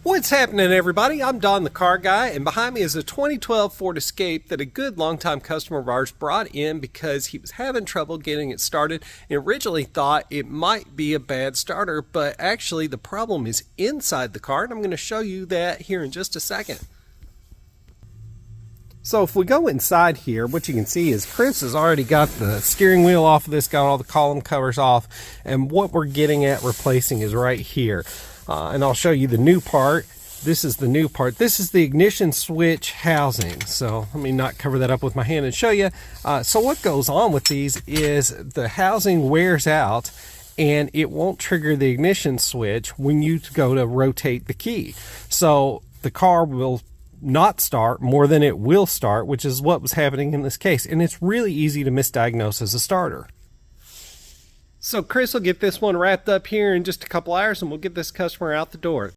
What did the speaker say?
What's happening, everybody? I'm Don the Car Guy, and behind me is a 2012 Ford Escape that a good longtime customer of ours brought in because he was having trouble getting it started and originally thought it might be a bad starter, but actually the problem is inside the car, and I'm going to show you that here in just a second. So if we go inside here, what you can see is Chris has already got the steering wheel off of this, got all the column covers off, and what we're getting at replacing is right here. And I'll show you the new part. This is the new part. This is the ignition switch housing. So let me not cover that up with my hand and show you. So what goes on with these is the housing wears out and it won't trigger the ignition switch when you go to rotate the key. So the car will not start more than it will start, which is what was happening in this case. And it's really easy to misdiagnose as a starter. So Chris will get this one wrapped up here in just a couple hours and we'll get this customer out the door.